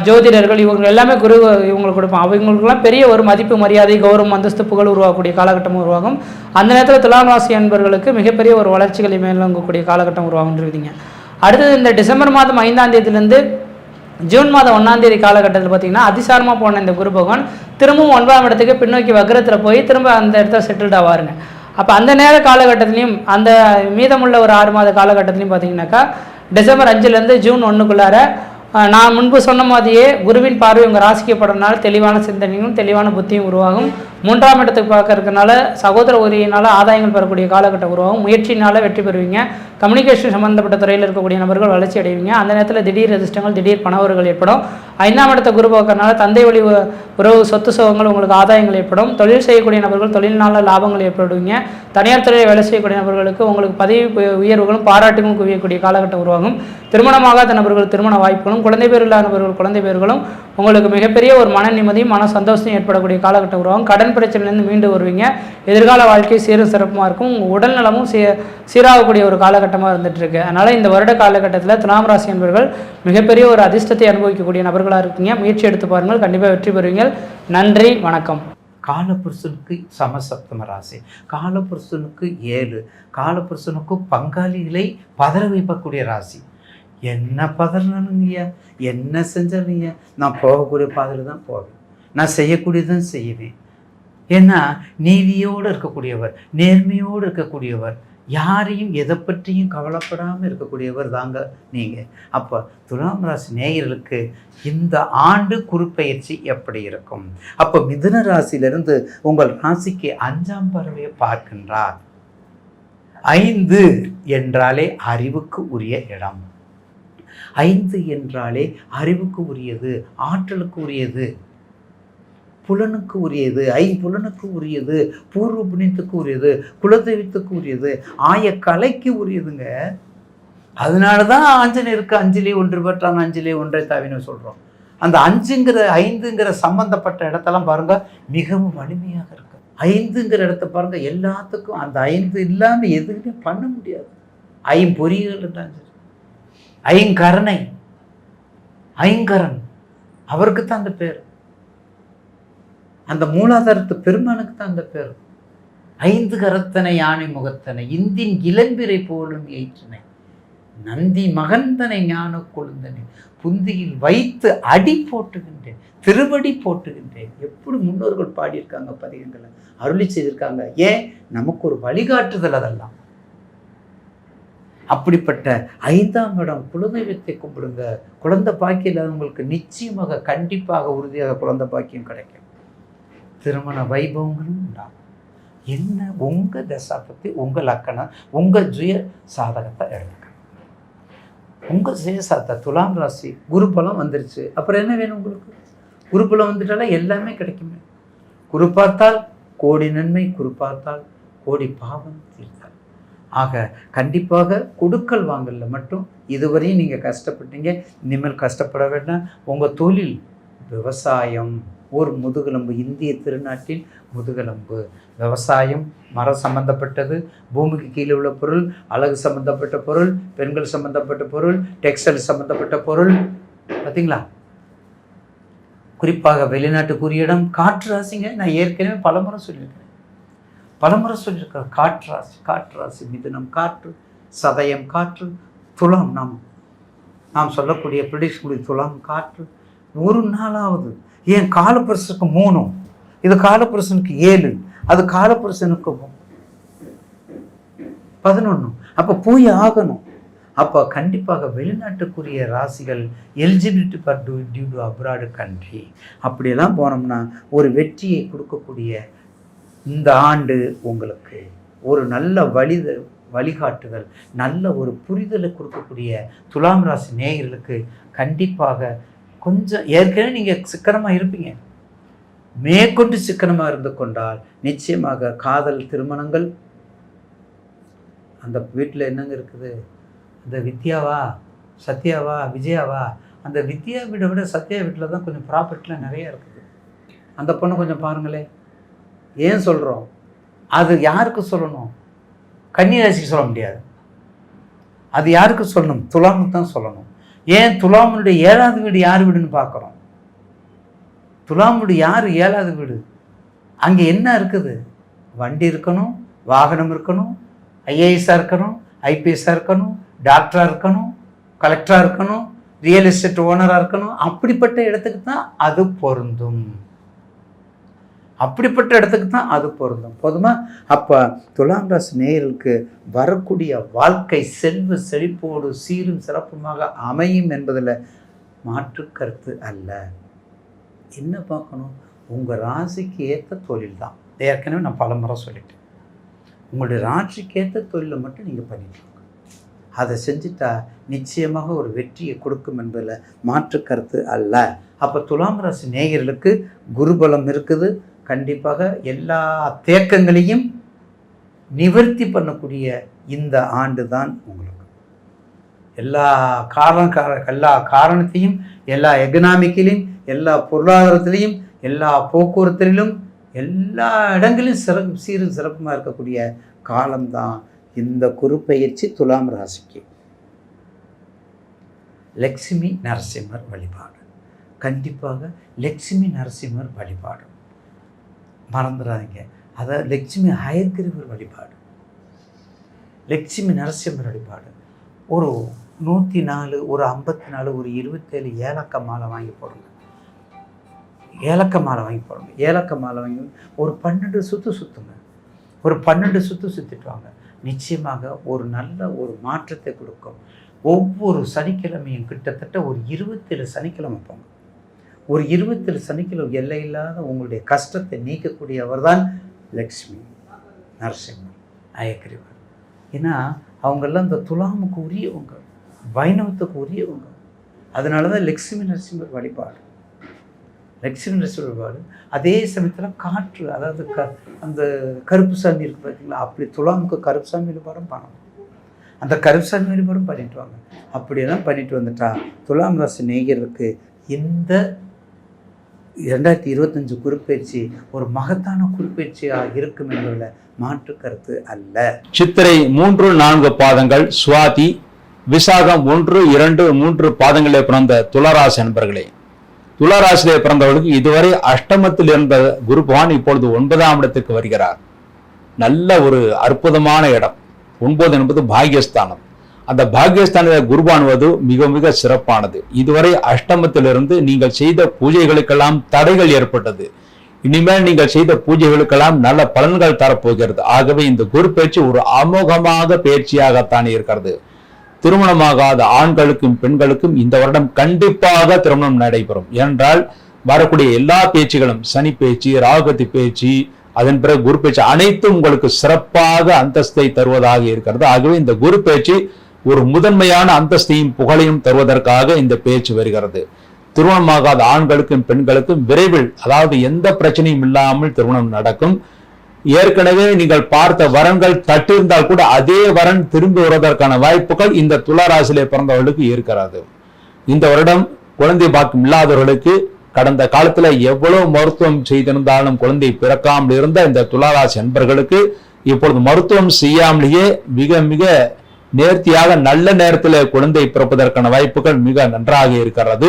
ஜோதிடர்கள், இவங்க எல்லாமே குரு இவங்களுக்கு கொடுப்போம். அவங்களுக்குலாம் பெரிய ஒரு மதிப்பு, மரியாதை, கௌரவம், அந்தஸ்து, புகழ் உருவாகக்கூடிய காலகட்டம் உருவாகும். அந்த நேரத்தில் துலாம் ராசி என்பவர்களுக்கு மிகப்பெரிய ஒரு வளர்ச்சிகளை மேலோங்கக்கூடிய காலகட்டம் உருவாகுன்றீங்க. அடுத்தது இந்த டிசம்பர் மாதம் 5ஆம் தேதியிலேருந்து ஜூன் மாதம் 1ஆம் தேதி காலகட்டத்தில் பார்த்தீங்கன்னா அதிசாரமாக போன இந்த குரு பகவான் திரும்பவும் 9ஆம் இடத்துக்கு பின்னோக்கி வக்ரத்தில் போய் திரும்ப அந்த இடத்துல செட்டில்ட் ஆவாருங்க. அப்போ அந்த நேர காலகட்டத்திலையும் அந்த மீதமுள்ள ஒரு 6 மாத காலகட்டத்திலையும் பார்த்தீங்கன்னாக்கா டிசம்பர் 5லேருந்து ஜூன் 1க்குள்ளார நான் முன்பு சொன்ன மாதிரியே குருவின் பார்வை உங்கள் ராசிக்கப்படுறதுனால தெளிவான சிந்தனையும் தெளிவான புத்தியும் உருவாகும். 3ஆம் இடத்துக்கு பார்க்கறதுனால சகோதர உரியினால் ஆதாயங்கள் பெறக்கூடிய காலகட்டம் உருவாகும். முயற்சியினால் வெற்றி பெறுவீங்க. கம்யூனிகேஷன் சம்மந்தப்பட்ட துறையில் இருக்கக்கூடிய நபர்கள் வளர்ச்சி அடைவீங்க. அந்த நேரத்தில் திடீர் அதிர்ஷ்டங்கள், திடீர் பணவர்கள் ஏற்படும். 5ஆம் இடத்தை குரு பார்க்கறதுனால தந்தை வழி உறவு, சொத்து சுகங்கள் உங்களுக்கு ஆதாயங்கள் ஏற்படும். தொழில் செய்யக்கூடிய நபர்கள் தொழில்னால லாபங்கள் ஏற்படுவீங்க. தனியார் துறையில் வேலை செய்யக்கூடிய நபர்களுக்கு உங்களுக்கு பதவி உயர்வுகளும் பாராட்டுகளும் குவியக்கூடிய காலகட்டம் உருவாகும். திருமணமாகாத நபர்கள் திருமண வாய்ப்புகளும், குழந்தை பேர் இல்லாத நபர்கள் குழந்தை பேர்களும் உங்களுக்கு மிகப்பெரிய ஒரு மன நிம்மதியும் மன சந்தோஷம் ஏற்படக்கூடிய காலகட்டம் உருவாகும். கடன் கடன் பிரச்சனையிலேருந்து மீண்டு வருவீங்க. எதிர்கால வாழ்க்கை சீரும் சிறப்புமாக இருக்கும். உங்கள் உடல் நலமும் சீராகக்கூடிய ஒரு காலகட்டமாக இருந்துகிட்ருக்கு. அதனால் இந்த வருட காலகட்டத்தில் துலாம் ராசி என்பவர்கள் மிகப்பெரிய ஒரு அதிர்ஷ்டத்தை அனுபவிக்கக்கூடிய நபர்களாக இருக்கீங்க. முயற்சி எடுத்து பாருங்கள், கண்டிப்பாக வெற்றி பெறுவீங்க. நன்றி, வணக்கம். காலபுருஷனுக்கு சமசப்தம ராசி, காலபுருஷனுக்கு 7, காலபுருஷனுக்கு பங்காளிகளை பதற வைக்கக்கூடிய ராசி. என்ன பதறணுங்க, என்ன செஞ்சாலுங்க, நான் போகக்கூடிய பாதையில் தான் போவேன், நான் செய்யக்கூடியதான் செய்வேன். ஏன்னா நீதியோடு இருக்கக்கூடியவர், நேர்மையோடு இருக்கக்கூடியவர், யாரையும் எதை பற்றியும் கவலைப்படாமல் இருக்கக்கூடியவர் தாங்க நீங்கள். அப்போ துலாம் ராசி நேயர்களுக்கு இந்த ஆண்டு குருப்பெயர்ச்சி எப்படி இருக்கும்? அப்போ மிதுன ராசியிலிருந்து உங்கள் ராசிக்கு 5ஆம் பார்வையை பார்க்கின்றார். 5 என்றாலே அறிவுக்கு உரிய இடம். 5 என்றாலே அறிவுக்கு உரியது, ஆற்றலுக்கு உரியது, புலனுக்கு உரியது, ஐம்புலனுக்கு உரியது, பூர்வ புண்ணியத்துக்கு உரியது, குலதெய்வத்துக்கு உரியது, கலைக்கு உரியதுங்க. அதனால தான் ஆஞ்சநேயருக்கு 5லே 1 பெற்றான், 5லே 1 தாவின்னு சொல்கிறோம். அந்த 5ங்கிற சம்பந்தப்பட்ட இடத்தெல்லாம் பாருங்க மிகவும் வலிமையாக இருக்கு. 5ங்கிற இடத்த பாருங்க, எல்லாத்துக்கும் அந்த 5 இல்லாமல் எதுவுமே பண்ண முடியாது. ஐம்பொறிகள் தான், ஐங்கரனை, ஐங்கரன் அவருக்கு தான் அந்த பேர். அந்த மூலாதாரத்து பெருமானுக்கு தான் அந்த பேர். 5 கரத்தனை யானை முகத்தனை, இந்தின் இளம்பிரை போலும் ஏற்றனை, நந்தி மகந்தனை ஞான கொழுந்தனை, புந்தியில் வைத்து அடி போட்டுகின்றேன், திருவடி போட்டுகின்றேன். எப்படி முன்னோர்கள் பாடியிருக்காங்க, பதிகங்களை அருளி செய்திருக்காங்க. ஏன்? நமக்கு ஒரு வழிகாட்டுதல் அதெல்லாம். அப்படிப்பட்ட 5ஆம் இடம் குலதெய்வத்தை கும்பிடுங்க. குழந்தை பாக்கியம் இல்லாதவங்களுக்கு நிச்சயமாக கண்டிப்பாக உறுதியாக குழந்தை பாக்கியம் கிடைக்கும். திருமண வைபவங்களும் உண்டாகும். என்ன உங்கள் தசா பற்றி, உங்கள் லக்கணம், உங்கள் சுய சாதகத்தை எடுத்துக்க. உங்கள் சுய சாதத்தை துலாம் ராசி குருபலம் வந்துருச்சு. அப்புறம் என்ன வேணும் உங்களுக்கு? குருபலம் வந்துட்டாலே எல்லாமே கிடைக்குமே. குரு பார்த்தால் கோடி நன்மை, குரு பார்த்தால் கோடி பாவம் தீர்த்தால். ஆக கண்டிப்பாக கொடுக்கல் வாங்கல மட்டும் இதுவரையும் நீங்கள் கஷ்டப்பட்டீங்க, இனிமேல் கஷ்டப்பட வேண்டாம். உங்கள் தொழில் விவசாயம் ஒரு முதுகெலும்பு, இந்திய திருநாட்டின் முதுகெலும்பு. விவசாயம், மரம் சம்பந்தப்பட்டது, பூமிக்கு கீழே உள்ள பொருள், அழகு சம்பந்தப்பட்ட பொருள், பெண்கள் சம்பந்தப்பட்ட பொருள், டெக்ஸ்டைல் சம்பந்தப்பட்ட பொருள். பார்த்தீங்களா? குறிப்பாக வெளிநாட்டுக்குரிய இடம் காற்று ராசிங்க. நான் ஏற்கனவே பலமுறை சொல்லியிருக்கேன். காற்று ராசி, காற்று ராசி, மிதுனம் காற்று, சதயம் காற்று, துலாம் நாம் சொல்லக்கூடிய ப்ரிடிக்ஷன் துலாம் காற்று. ஒரு நாளாவது ஏன் காலபுருஷனுக்கு 3, இது காலபுருஷனுக்கு 7, அது காலபுருஷனுக்கு 11. அப்போ போய் ஆகணும். அப்போ கண்டிப்பாக வெளிநாட்டுக்குரிய ராசிகள் eligibility for due to abroad country அப்படியெல்லாம் போனோம்னா ஒரு வெற்றியை கொடுக்கக்கூடிய இந்த ஆண்டு உங்களுக்கு ஒரு நல்ல வழிகாட்டுதல், நல்ல ஒரு புரிதலை கொடுக்கக்கூடிய துலாம் ராசி நேயர்களுக்கு கண்டிப்பாக கொஞ்சம் ஏற்கனவே நீங்கள் சிக்கனமாக இருப்பீங்க. மேற்கொண்டு சிக்கனமாக இருந்து கொண்டால் நிச்சயமாக காதல் திருமணங்கள். அந்த வீட்டில் என்னங்க இருக்குது? அந்த வித்யாவா, சத்யாவா, விஜயாவா? அந்த வித்யா வீடை விட சத்யா வீட்டில் தான் கொஞ்சம் ப்ராப்பர்ட்டிலாம் நிறைய இருக்குது. அந்த பொண்ணை கொஞ்சம் பாருங்களேன். ஏன் சொல்கிறோம்? அது யாருக்கு சொல்லணும்? கன்னிராசிக்கு சொல்ல முடியாது. அது யாருக்கு சொல்லணும்? துலாமுக்கு தான் சொல்லணும். ஏன்? துலாமுடைய 7வது வீடு யார் வீடுன்னு பார்க்குறோம். துலாமுடைய யார் 7வது வீடு? அங்கே என்ன இருக்குது? வண்டி இருக்கணும், வாகனம் இருக்கணும், ஐஏஎஸ்ஸாக இருக்கணும், ஐபிஎஸ்ஸாக இருக்கணும், டாக்டராக இருக்கணும், கலெக்டராக இருக்கணும், ரியல் எஸ்டேட் ஓனராக இருக்கணும். அப்படிப்பட்ட இடத்துக்கு தான் அது பொருந்தும். அப்படிப்பட்ட இடத்துக்கு தான் அது பொருந்தும். போதுமா? அப்போ துலாம் ராசி நேயர்களுக்கு வரக்கூடிய வாழ்க்கை செல்வ செழிப்போடு சீரும் சிறப்புமாக அமையும் என்பதில் மாற்று கருத்து அல்ல. என்ன பார்க்கணும்? உங்கள் ராசிக்கு ஏற்ற தொழில் தான். ஏற்கனவே நான் பல முறை சொல்லிட்டேன். உங்களுடைய ராசிக்கு ஏற்ற தொழிலை மட்டும் நீங்கள் பண்ணிட்டு அதை செஞ்சுட்டா நிச்சயமாக ஒரு வெற்றியை கொடுக்கும் என்பதில் மாற்று கருத்து அல்ல. அப்போ துலாம் ராசி நேயர்களுக்கு குருபலம் இருக்குது. கண்டிப்பாக எல்லா தேக்கங்களையும் நிவர்த்தி பண்ணக்கூடிய இந்த ஆண்டு தான் உங்களுக்கு. எல்லா காரணத்தையும், எல்லா எக்கனாமிக்கிலையும், எல்லா பொருளாதாரத்திலையும், எல்லா போக்குவரத்திலும் எல்லா இடங்களிலும் சீரும் சிறப்புமாக இருக்கக்கூடிய காலம்தான் இந்த குரு பெயர்ச்சி துலாம் ராசிக்கு. லக்ஷ்மி நரசிம்மர் வழிபாடு, கண்டிப்பாக லக்ஷ்மி நரசிம்மர் வழிபாடு மறந்துடாதீங்க. அதாவது லக்ஷ்மி ஹயக்ரீவர் வழிபாடு, லக்ஷ்மி நரசிம்மர் வழிபாடு. ஒரு 104, ஒரு 54, ஒரு 27 ஏலக்காய் மாலை வாங்கி போடுங்க. ஏலக்காய் மாலை வாங்கி போடுங்க. ஏலக்காய் மாலை வாங்கி ஒரு 12 சுற்று சுற்றுங்க. ஒரு 12 சுற்று சுற்றிட்டு வாங்க. நிச்சயமாக ஒரு நல்ல ஒரு மாற்றத்தை கொடுக்கும். ஒவ்வொரு சனிக்கிழமையும் கிட்டத்தட்ட ஒரு 27 சனிக்கிழமை போங்க. ஒரு 27 சனிக்கிழமை எல்லையில்லாத உங்களுடைய கஷ்டத்தை நீக்கக்கூடியவர் தான் லக்ஷ்மி நரசிம்மர் ஹயக்ரீவர். ஏன்னா அவங்கெல்லாம் இந்த துலாமுக்கு உரியவங்க, வைணவத்துக்கு உரியவங்க. அதனால தான் லக்ஷ்மி நரசிம்மர் வழிபாடு, லக்ஷ்மி நரசிம்மர் வழிபாடு. அதே சமயத்தில் காற்று, அதாவது அந்த கருப்பு சாமி இருக்குது பார்த்தீங்களா, அப்படி துலாமுக்கு கருப்பு சாமி வழிபாடும் பண்ணணும். அந்த கருப்பு சாமி வழிபாடும் பண்ணிட்டு வாங்க. அப்படியெல்லாம் பண்ணிட்டு வந்துட்டா துலாம் ராசி நேயர்களுக்கு இந்த 2025 குருப்பெயர்ச்சி ஒரு மகத்தான குருப்பெயர்ச்சியாக இருக்கும் என்பதில் மாற்று கருத்து அல்ல. சித்திரை 3, 4 பாதங்கள், சுவாதி, விசாகம் 1, 2, 3 பாதங்களே பிறந்த துளாராசி நண்பர்களே, துளாராசியிலே பிறந்தவர்களுக்கு இதுவரை அஷ்டமத்தில் இருந்த குரு பகவான் இப்பொழுது 9ஆம் இடத்துக்கு வருகிறார். நல்ல ஒரு அற்புதமான இடம். 9 என்பது பாகியஸ்தானம். அந்த பாகியஸ்தானத்தில் குருபானுவது மிக மிக சிறப்பானது. இதுவரை அஷ்டமத்திலிருந்து நீங்கள் செய்த பூஜைகளுக்கெல்லாம் தடைகள் ஏற்பட்டது. இனிமேல் நீங்கள் செய்த பூஜைகளுக்கெல்லாம் நல்ல பலன்கள் தரப்போகிறது. ஆகவே இந்த குரு பயிற்சி ஒரு அமோகமாக பயிற்சியாகத்தான் இருக்கிறது. திருமணமாகாத ஆண்களுக்கும் பெண்களுக்கும் இந்த வருடம் கண்டிப்பாக திருமணம் நடைபெறும். ஏனென்றால் வரக்கூடிய எல்லா பேச்சுகளும், சனி பேச்சு, ராகுகதி பேச்சு, அதன் பிறகு குரு பேச்சு அனைத்தும் உங்களுக்கு சிறப்பாக அந்தஸ்தை தருவதாக இருக்கிறது. ஆகவே இந்த குரு பேச்சு ஒரு முதன்மையான அந்தஸ்தையும் புகழையும் தருவதற்காக இந்த பேச்சு வருகிறது. திருமணமாகாத ஆண்களுக்கும் பெண்களுக்கும் விரைவில், அதாவது எந்த பிரச்சனையும் இல்லாமல் திருமணம் நடக்கும். ஏற்கனவே நீங்கள் பார்த்த வரன்கள் தட்டிருந்தால் கூட அதே வரன் திரும்பி வருவதற்கான வாய்ப்புகள் இந்த துளாராசியிலே பிறந்தவர்களுக்கு இருக்கிறது. இந்த வருடம் குழந்தை பாக்கியம் இல்லாதவர்களுக்கு கடந்த காலத்துல எவ்வளவு மருத்துவம் செய்திருந்தாலும் குழந்தை பிறக்காமல் இருந்த இந்த துளாராசி நண்பர்களுக்கு இப்பொழுது மருத்துவம் செய்யாமலேயே மிக மிக நேர்த்தியாக நல்ல நேரத்தில் குழந்தை பிறப்பதற்கான வாய்ப்புகள் மிக நன்றாக இருக்கிறது.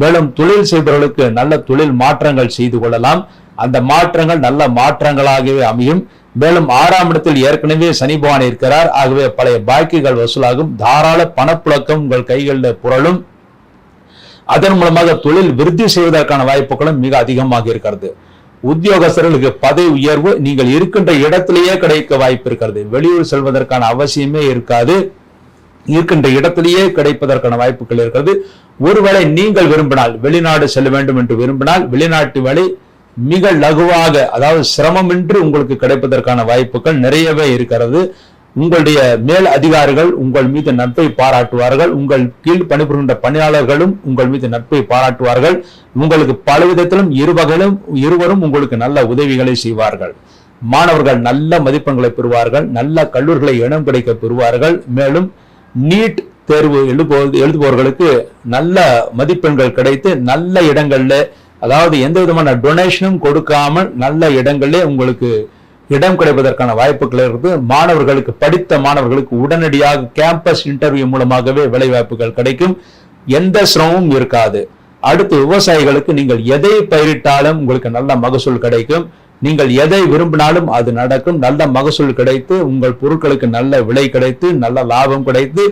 மேலும் தொழில் செய்பவர்களுக்கு நல்ல தொழில் மாற்றங்கள் செய்து கொள்ளலாம். அந்த மாற்றங்கள் நல்ல மாற்றங்களாகவே அமையும். மேலும் 6ஆம் இடத்தில் ஏற்கனவே சனி பகவான் இருக்கிறார். ஆகவே பழைய பாக்கிகள் வசூலாகும். தாராள பணப்புழக்கம் உங்கள் கைகளில் புரளும். அதன் மூலமாக தொழில் விருத்தி செய்வதற்கான வாய்ப்புகளும் மிக அதிகமாக இருக்கிறது. உத்தியோகஸ்தர்களுக்கு பதவி உயர்வு நீங்கள் இருக்கின்ற இடத்திலேயே கிடைக்க வாய்ப்பு இருக்கிறது. வெளியூர் செல்வதற்கான அவசியமே இருக்காது. இருக்கின்ற இடத்திலேயே கிடைப்பதற்கான வாய்ப்புகள் இருக்கிறது. ஒருவேளை நீங்கள் விரும்பினால் வெளிநாடு செல்ல வேண்டும் என்று விரும்பினால் வெளிநாட்டு வேலை மிக லகுவாக, அதாவது சிரமமின்றி உங்களுக்கு கிடைப்பதற்கான வாய்ப்புகள் நிறையவே இருக்கிறது. உங்களுடைய மேல் அதிகாரிகள் உங்கள் மீது நட்பை பாராட்டுவார்கள். உங்கள் கீழ் பணிபுரிகின்ற பணியாளர்களும் உங்கள் மீது நட்பை பாராட்டுவார்கள். உங்களுக்கு பல விதத்திலும் இருவரும் உங்களுக்கு நல்ல உதவிகளை செய்வார்கள். மாணவர்கள் நல்ல மதிப்பெண்களை பெறுவார்கள். நல்ல கல்லூரிகளை இடம் கிடைக்க பெறுவார்கள். மேலும் நீட் தேர்வு எழுதுபவர்களுக்கு நல்ல மதிப்பெண்கள் கிடைத்து நல்ல இடங்கள்ல, அதாவது எந்த விதமான டொனேஷனும் கொடுக்காமல் நல்ல இடங்களே உங்களுக்கு இடம் கிடைப்பதற்கான வாய்ப்புகள் இருக்கு. மாணவர்களுக்கு, படித்த மாணவர்களுக்கு உடனடியாக கேம்பஸ் இன்டர்வியூ மூலமாகவே வேலை வாய்ப்புகள் கிடைக்கும். எந்த சிரமமும் இருக்காது. அடுத்து விவசாயிகளுக்கு நீங்கள் எதை பயிரிட்டாலும் உங்களுக்கு நல்ல மகசூல் கிடைக்கும். நீங்கள் எதை விரும்பினாலும் அது நடக்கும். நல்ல மகசூல் கிடைத்து உங்கள் பொருட்களுக்கு நல்ல விலை கிடைத்து நல்ல லாபம் கிடைத்து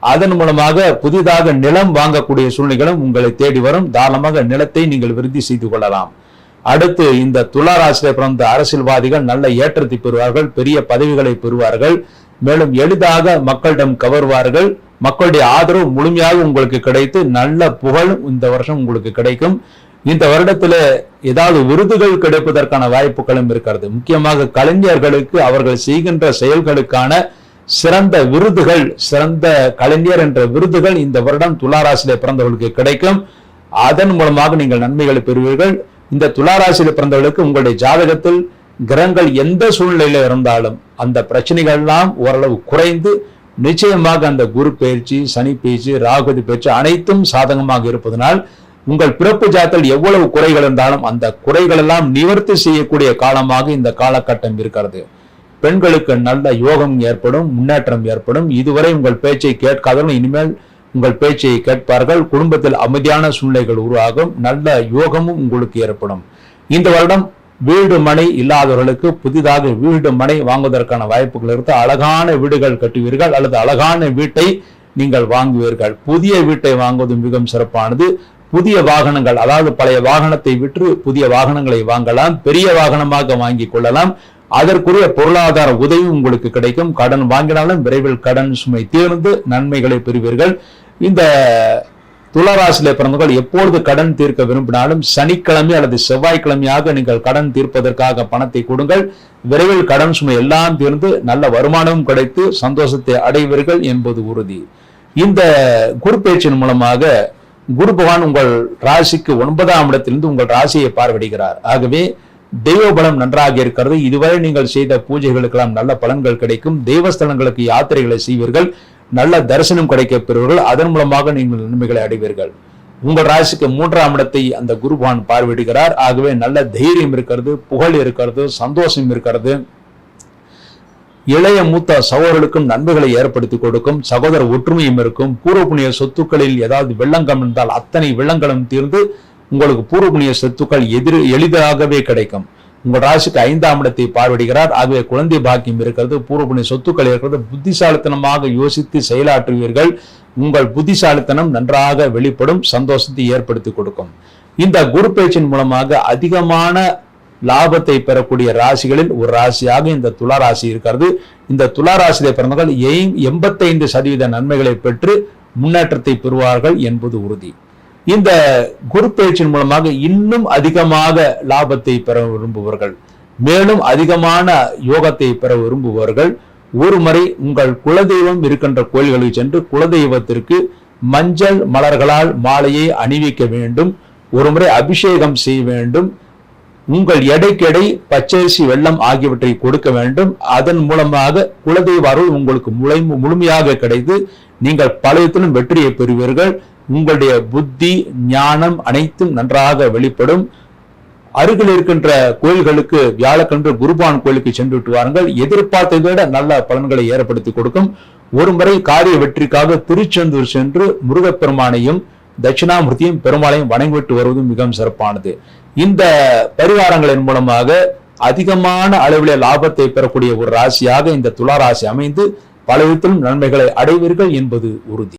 அதன் மூலமாக புதிதாக நிலம் வாங்கக்கூடிய சூழ்நிலைகளும் உங்களை தேடி வரும். தாராளமாக நிலத்தை நீங்கள் விருத்தி செய்து கொள்ளலாம். அடுத்து இந்த துளாராசியிலே பிறந்த அரசியல்வாதிகள் நல்ல ஏற்றத்தை பெறுவார்கள். பெரிய பதவிகளை பெறுவார்கள். மேலும் எளிதாக மக்களிடம் கவர்வார்கள். மக்களுடைய ஆதரவு முழுமையாக உங்களுக்கு கிடைத்து நல்ல புகழ் இந்த வருஷம் உங்களுக்கு கிடைக்கும். இந்த வருடத்துல ஏதாவது விருதுகள் கிடைப்பதற்கான வாய்ப்புகளும் இருக்கிறது. முக்கியமாக கலைஞர்களுக்கு அவர்கள் செய்கின்ற செயல்களுக்கான சிறந்த விருதுகள், சிறந்த கலைஞர் என்ற விருதுகள் இந்த வருடம் துளாராசியிலே பிறந்தவர்களுக்கு கிடைக்கும். அதன் மூலமாக நீங்கள் நன்மைகளை பெறுவீர்கள். இந்த துளாராசியில பிறந்தவர்களுக்கு உங்களுடைய ஜாதகத்தில் கிரகங்கள் எந்த சூழ்நிலையில இருந்தாலும் அந்த பிரச்சனைகள் எல்லாம் ஓரளவு குறைந்து நிச்சயமாக அந்த குரு பயிற்சி, சனி பயிற்சி, ராகுகதி பயிற்சி அனைத்தும் சாதகமாக இருப்பதனால் உங்கள் பிறப்பு ஜாதத்தில் எவ்வளவு குறைகள் இருந்தாலும் அந்த குறைகள் எல்லாம் நிவர்த்தி செய்யக்கூடிய காலமாக இந்த காலகட்டம் இருக்கிறது. பெண்களுக்கு நல்ல யோகம் ஏற்படும், முன்னேற்றம் ஏற்படும். இதுவரை உங்கள் பேச்சை கேட்காதவர்கள் இனிமேல் உங்கள் பேச்சை கேட்பார்கள். குடும்பத்தில் அமைதியான சூழ்நிலைகள் உருவாகும். நல்ல யோகமும் உங்களுக்கு ஏற்படும். இந்த வருடம் வீடு மனை இல்லாதவர்களுக்கு புதிதாக வீடு மனை வாங்குவதற்கான வாய்ப்புகள் இருந்து அழகான வீடுகள் கட்டுவீர்கள் அல்லது அழகான வீட்டை நீங்கள் வாங்குவீர்கள். புதிய வீட்டை வாங்குவது மிகவும் சிறப்பானது. புதிய வாகனங்கள், அதாவது பழைய வாகனத்தை விற்று புதிய வாகனங்களை வாங்கலாம், பெரிய வாகனமாக வாங்கி கொள்ளலாம். அதற்குரிய பொருளாதார உதவி உங்களுக்கு கிடைக்கும். கடன் வாங்கினாலும் விரைவில் கடன் சுமை தீர்ந்து நன்மைகளை பெறுவீர்கள். இந்த துளாராசியிலே பிறந்தவர்கள் எப்பொழுது கடன் தீர்க்க விரும்பினாலும் சனிக்கிழமை அல்லது செவ்வாய்க்கிழமையாக நீங்கள் கடன் தீர்ப்பதற்காக பணத்தை கொடுங்கள். விரைவில் கடன் சுமை எல்லாம் தீர்ந்து நல்ல வருமானமும் கிடைத்து சந்தோஷத்தை அடைவீர்கள் என்பது உறுதி. இந்த குரு பேச்சின் மூலமாக குரு பகவான் உங்கள் ராசிக்கு 9ஆம் இடத்திலிருந்து உங்கள் ராசியை பார்வையிடுகிறார். ஆகவே தெய்வ பலம் நன்றாக இருக்கிறது. இதுவரை நீங்கள் செய்த பூஜைகளுக்கெல்லாம் நல்ல பலன்கள் கிடைக்கும். தெய்வஸ்தலங்களுக்கு யாத்திரைகளை செய்வீர்கள், நல்ல தரிசனம் கிடைக்க பெறுவீர்கள். அதன் மூலமாக நீங்கள் நன்மைகளை அடைவீர்கள். உங்கள் ராசிக்கு 3ஆம் இடத்தை அந்த குரு பகவான் பார்வையிடுகிறார். ஆகவே நல்ல தைரியம் இருக்கிறது, புகழ் இருக்கிறது, சந்தோஷம் இருக்கிறது. இளைய மூத்த சகோதரர்களுக்கும் நன்மைகளை ஏற்படுத்தி கொடுக்கும். சகோதர ஒற்றுமையும் இருக்கும். பூர்வ புண்ணிய சொத்துக்களில் ஏதாவது வெள்ளங்கம் இருந்தால் அத்தனை வெள்ளங்களும் தீர்ந்து உங்களுக்கு பூர்வ புண்ணிய சொத்துக்கள் எளிதாகவே கிடைக்கும். உங்கள் ராசிக்கு 5ஆம் இடத்தை பார்வையிடுகிறார். ஆகவே குழந்தை பாக்கியம் இருக்கிறது, பூர்வ புண்ணிய சொத்துக்கள் இருக்கிறது. புத்திசாலித்தனமாக யோசித்து செயலாற்றுவீர்கள். உங்கள் புத்திசாலித்தனம் நன்றாக வெளிப்படும், சந்தோஷத்தை ஏற்படுத்தி கொடுக்கும். இந்த குரு பேச்சின் மூலமாக அதிகமான லாபத்தை பெறக்கூடிய ராசிகளில் ஒரு ராசியாக இந்த துலா ராசி இருக்கிறது. இந்த துலா ராசியிலே பிறந்தவர்கள் 85% நன்மைகளை பெற்று முன்னேற்றத்தை பெறுவார்கள் என்பது உறுதி. இந்த குரு பேச்சின் மூலமாக இன்னும் அதிகமாக லாபத்தை பெற விரும்புபவர்கள், மேலும் அதிகமான யோகத்தை பெற விரும்புபவர்கள் ஒரு முறை உங்கள் குலதெய்வம் இருக்கின்ற கோயில்களுக்கு சென்று குலதெய்வத்திற்கு மஞ்சள் மலர்களால் மாலையை அணிவிக்க வேண்டும். ஒரு முறை அபிஷேகம் செய்ய வேண்டும். உங்கள் எடைக்கெடை பச்சரிசி வெள்ளம் ஆகியவற்றை கொடுக்க வேண்டும். அதன் மூலமாக குலதெய்வ அருள் உங்களுக்கு முழுமையாக கிடைத்து நீங்கள் பலவிதத்திலும் வெற்றியை பெறுவீர்கள். உங்களுடைய புத்தி ஞானம் அனைத்தும் நன்றாக வெளிப்படும். அருகில் இருக்கின்ற கோயில்களுக்கு வியாழக்கிழமை குருபான் கோயிலுக்கு சென்று விட்டு வாருங்கள். எதிர்பார்த்ததை விட நல்ல பலன்களை ஏற்படுத்தி கொடுக்கும். ஒரு முறை காரிய வெற்றிக்காக திருச்செந்தூர் சென்று முருகப்பெருமானையும் தட்சிணாமூர்த்தியும் பெருமாளையும் வணங்கிவிட்டு வருவது மிகவும் சிறப்பானது. இந்த பரிகாரங்களின் மூலமாக அதிகமான அளவிலே லாபத்தை பெறக்கூடிய ஒரு ராசியாக இந்த துலா ராசி அமைந்து பல விதத்திலும் நன்மைகளை அடைவீர்கள் என்பது உறுதி.